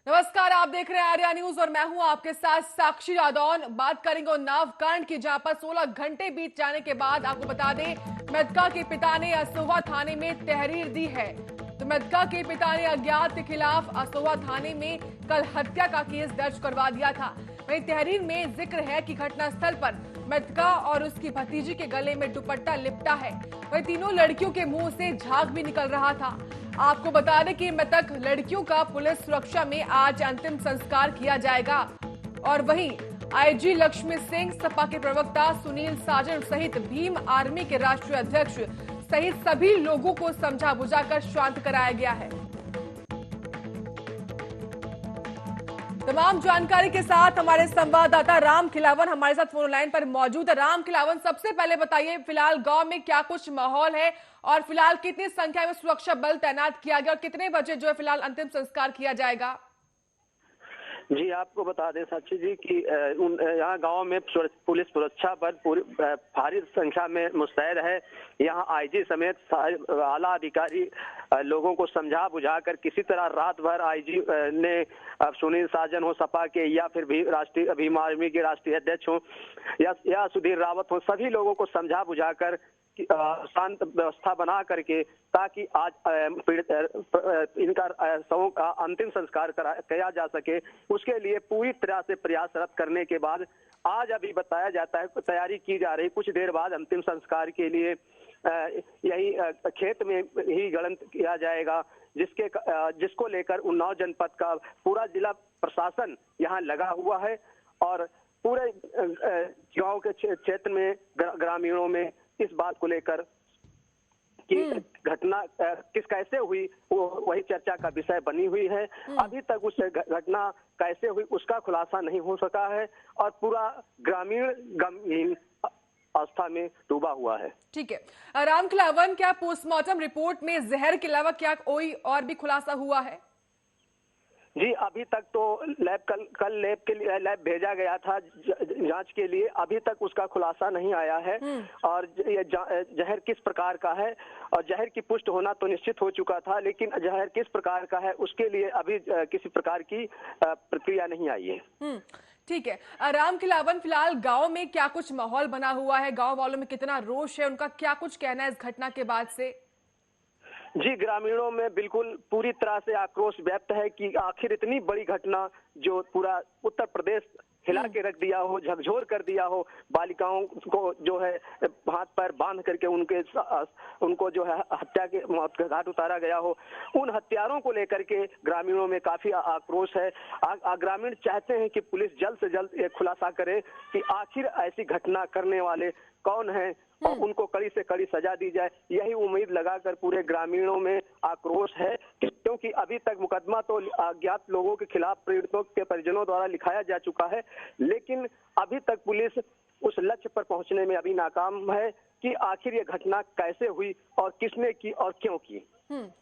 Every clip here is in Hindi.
नमस्कार, आप देख रहे हैं आर्या न्यूज और मैं हूं आपके साथ साक्षी यादव। बात करेंगे उन्नाव कांड की, जहां पर 16 घंटे बीत जाने के बाद आपको बता दें मृतका के पिता ने असोहा थाने में तहरीर दी है। तो मृतका के पिता ने अज्ञात के खिलाफ असोहा थाने में कल हत्या का केस दर्ज करवा दिया था। वहीं तहरीर में जिक्र है कि घटनास्थल पर मृतका और उसकी भतीजी के गले में दुपट्टा लिपटा है। वहीं तीनों लड़कियों के मुंह से झाग भी निकल रहा था। आपको बता दें कि मृतक लड़कियों का पुलिस सुरक्षा में आज अंतिम संस्कार किया जाएगा। और वहीं आईजी लक्ष्मी सिंह, सपा के प्रवक्ता सुनील साजन सहित भीम आर्मी के राष्ट्रीय अध्यक्ष सहित सभी लोगों को समझा बुझाकर शांत कराया गया है। तमाम जानकारी के साथ हमारे संवाददाता राम खिलावन हमारे साथ फोन लाइन पर मौजूद है। राम खिलावन, सबसे पहले बताइए फिलहाल गांव में क्या कुछ माहौल है और फिलहाल कितनी संख्या में सुरक्षा बल तैनात किया गया और कितने बजे जो है फिलहाल अंतिम संस्कार किया जाएगा? जी, आपको बता दें साक्षी जी कि यहाँ गांव में पुलिस सुरक्षा बल पूरी भारी संख्या में मुस्तैद है। यहाँ आईजी समेत आला अधिकारी लोगों को समझा बुझाकर किसी तरह रात भर आईजी ने सुनील साजन हो सपा के या फिर भी राष्ट्रीय भीम आर्मी के राष्ट्रीय अध्यक्ष हो या सुधीर रावत हो, सभी लोगों को समझा बुझाकर शांत व्यवस्था बना करके ताकि आज इनका शवों का अंतिम संस्कार किया जा सके, उसके लिए पूरी तरह से प्रयासरत करने के बाद आज अभी बताया जाता है तैयारी की जा रही। कुछ देर बाद अंतिम संस्कार के लिए यही खेत में ही गड़न किया जाएगा, जिसको लेकर उन्नाव जनपद का पूरा जिला प्रशासन यहाँ लगा हुआ है और पूरे गांव के क्षेत्र में ग्रामीणों में इस बात को लेकर कि घटना कैसे हुई वही चर्चा का विषय बनी हुई है। अभी तक उस घटना कैसे हुई उसका खुलासा नहीं हो सका है और पूरा ग्रामीण गमगीन अवस्था में डूबा हुआ है। ठीक है राम खिलावन, क्या पोस्टमार्टम रिपोर्ट में जहर के अलावा क्या कोई और भी खुलासा हुआ है? जी, अभी तक तो कल लैब के लिए लैब भेजा गया था जांच के लिए, अभी तक उसका खुलासा नहीं आया है और ये जहर किस प्रकार का है और जहर की पुष्टि होना तो निश्चित हो चुका था, लेकिन जहर किस प्रकार का है उसके लिए अभी किसी प्रकार की प्रक्रिया नहीं आई है। ठीक है राम खिलावन, फिलहाल गांव में क्या कुछ माहौल बना हुआ है? गांव वालों में कितना रोष है? उनका क्या कुछ कहना है इस घटना के बाद से? जी, ग्रामीणों में बिल्कुल पूरी तरह से आक्रोश व्यक्त है कि आखिर इतनी बड़ी घटना जो पूरा उत्तर प्रदेश हिला के रख दिया हो, झकझोर कर दिया हो, बालिकाओं को जो है हाथ पैर बांध करके उनको जो है हत्या के मौत के घाट उतारा गया हो, उन हत्यारों को लेकर के ग्रामीणों में काफी आक्रोश है। ग्रामीण चाहते हैं कि पुलिस जल्द से जल्द ये खुलासा करे कि आखिर ऐसी घटना करने वाले कौन हैं और उनको कड़ी से कड़ी सजा दी जाए। यही उम्मीद लगाकर पूरे ग्रामीणों में आक्रोश है, क्योंकि अभी तक मुकदमा तो अज्ञात लोगों के खिलाफ पीड़ितों के परिजनों द्वारा लिखाया जा चुका है, लेकिन अभी तक पुलिस उस लक्ष्य पर पहुंचने में अभी नाकाम है कि आखिर ये घटना कैसे हुई और किसने की और क्यों की।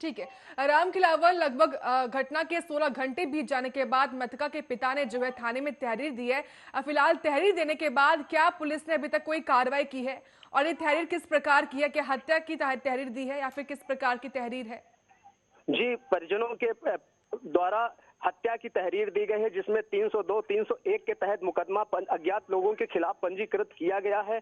ठीक है राम खिलावन, लगभग घटना के 16 घंटे बीत जाने के बाद मृतका के पिता ने जो है थाने में तहरीर दी है। फिलहाल तहरीर देने के बाद क्या पुलिस ने अभी तक कोई कार्रवाई की है और ये तहरीर किस प्रकार की है? क्या हत्या की तहरीर दी है या फिर किस प्रकार की तहरीर है? जी, परिजनों के द्वारा हत्या की तहरीर दी गई है, जिसमें 302, 301 के तहत मुकदमा अज्ञात लोगों के खिलाफ पंजीकृत किया गया है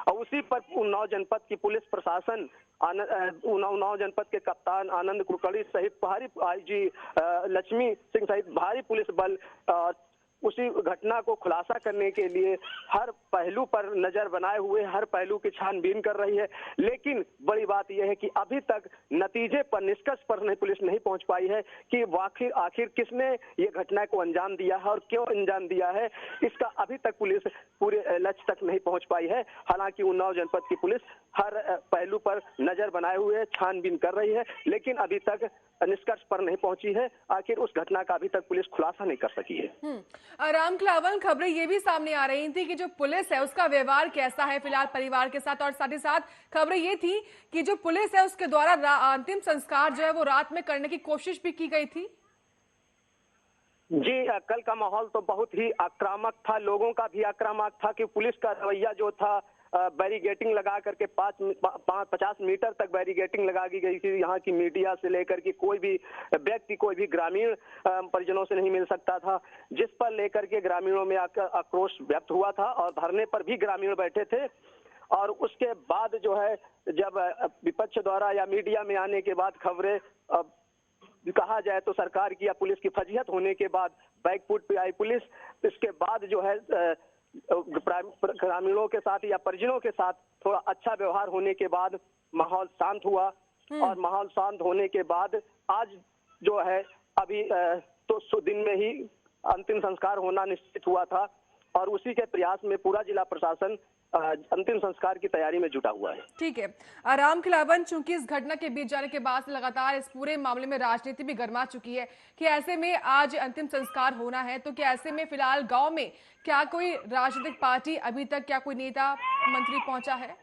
और उसी पर उन्नाव जनपद की पुलिस प्रशासन, उन्नाव जनपद के कप्तान आनंद कुलकर्णी सहित भारी आईजी लक्ष्मी सिंह सहित भारी पुलिस बल उसी घटना को खुलासा करने के लिए हर पहलू पर नजर बनाए हुए हर पहलू की छानबीन कर रही है। लेकिन बड़ी बात यह है कि अभी तक नतीजे पर, निष्कर्ष पर पुलिस नहीं पहुंच पाई है कि आखिर किसने ये घटना को अंजाम दिया है और क्यों अंजाम दिया है। इसका अभी तक पुलिस पूरे लक्ष्य तक नहीं पहुंच पाई है। हालांकि उन्नाव जनपद की पुलिस हर पहलू पर नजर बनाए हुए छानबीन कर रही है, लेकिन अभी तक निष्कर्ष पर नहीं पहुंची है। आखिर उस घटना का अभी तक पुलिस खुलासा नहीं कर सकी है। राम खिलावन, खबरें ये भी सामने आ रही थी कि जो पुलिस है उसका व्यवहार कैसा है फिलहाल परिवार के साथ, और साथ ही साथ खबरें ये थी कि जो पुलिस है उसके द्वारा अंतिम संस्कार जो है वो रात में करने की कोशिश भी की गई थी। जी, कल का माहौल तो बहुत ही आक्रामक था, लोगों का भी आक्रामक था कि पुलिस का रवैया जो था बैरिगेटिंग लगा करके 50 मीटर तक बैरिगेटिंग लगा दी गई थी। यहाँ की मीडिया से लेकर के कोई भी व्यक्ति, कोई भी ग्रामीण परिजनों से नहीं मिल सकता था, जिस पर लेकर के ग्रामीणों में आक्रोश व्यक्त हुआ था और धरने पर भी ग्रामीण बैठे थे। और उसके बाद जो है, जब विपक्ष द्वारा या मीडिया में आने के बाद खबरें कहा जाए तो सरकार की या पुलिस की फजीहत होने के बाद बैकफुट पे आई पुलिस, इसके बाद जो है ग्रामीणों के साथ या परिजनों के साथ थोड़ा अच्छा व्यवहार होने के बाद माहौल शांत हुआ। और माहौल शांत होने के बाद आज जो है अभी तो दिन में ही अंतिम संस्कार होना निश्चित हुआ था और उसी के प्रयास में पूरा जिला प्रशासन अंतिम संस्कार की तैयारी में जुटा हुआ है। ठीक है राम खिलावन, चूंकि इस घटना के बीच जाने के बाद लगातार इस पूरे मामले में राजनीति भी गर्मा चुकी है कि ऐसे में आज अंतिम संस्कार होना है, तो क्या ऐसे में फिलहाल गांव में क्या कोई राजनीतिक पार्टी अभी तक, क्या कोई नेता मंत्री पहुंचा है?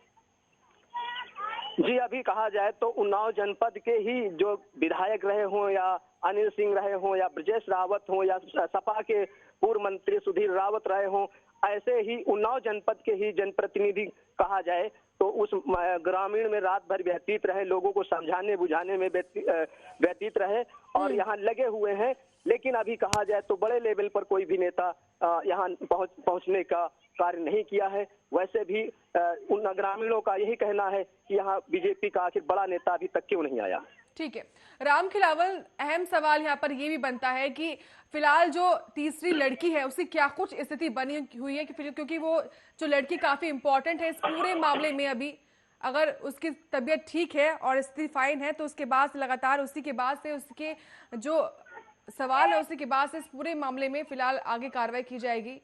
जी, अभी कहा जाए तो उन्नाव जनपद के ही जो विधायक रहे हों या अनिल सिंह रहे हों या ब्रजेश रावत हों या सपा के पूर्व मंत्री सुधीर रावत रहे हों, ऐसे ही उन्नाव जनपद के ही जनप्रतिनिधि कहा जाए तो उस ग्रामीण में रात भर व्यतीत रहे, लोगों को समझाने बुझाने में व्यतीत रहे और यहाँ लगे हुए हैं। लेकिन अभी कहा जाए तो बड़े लेवल पर कोई भी नेता यहाँ पहुंचने का कार्य नहीं किया है। वैसे भी उन ग्रामीणों का यही कहना है कि यहाँ बीजेपी का आखिर बड़ा नेता अभी तक क्यों नहीं आया। ठीक है राम खिलावन, अहम सवाल यहाँ पर ये भी बनता है कि फिलहाल जो तीसरी लड़की है उसकी क्या कुछ स्थिति बनी हुई है, क्योंकि वो जो लड़की काफी इंपॉर्टेंट है इस पूरे मामले में। अभी अगर उसकी तबीयत ठीक है और स्थिति फाइन है तो उसके बाद लगातार उसी के बाद से उसके जो सवाल है उसी के बाद से इस पूरे मामले में फिलहाल आगे कार्रवाई की जाएगी।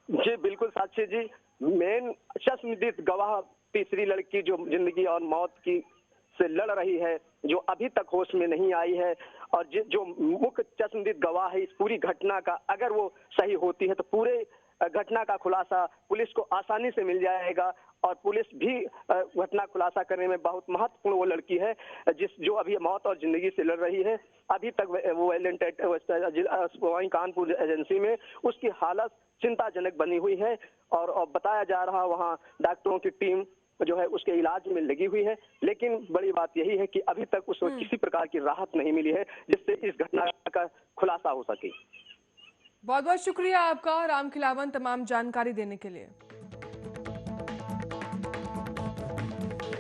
जी बिल्कुल साक्षी जी, मेन चश्मदीद गवाह तीसरी लड़की जो जिंदगी और मौत की से लड़ रही है, जो अभी तक होश में नहीं आई है और जो मुख्य चश्मदीद गवाह है इस पूरी घटना का, अगर वो सही होती है तो पूरे घटना का खुलासा पुलिस को आसानी से मिल जाएगा और पुलिस भी घटना खुलासा करने में बहुत महत्वपूर्ण वो लड़की है जो अभी मौत और जिंदगी से लड़ रही है। अभी तक वो वहीं कानपुर एजेंसी में उसकी हालत चिंताजनक बनी हुई है और बताया जा रहा वहाँ डॉक्टरों की टीम जो है उसके इलाज में लगी हुई है। लेकिन बड़ी बात यही है कि अभी तक उसको किसी प्रकार की राहत नहीं मिली है जिससे इस घटना का खुलासा हो सके। बहुत बहुत शुक्रिया आपका राम खिलावन, तमाम जानकारी देने के लिए।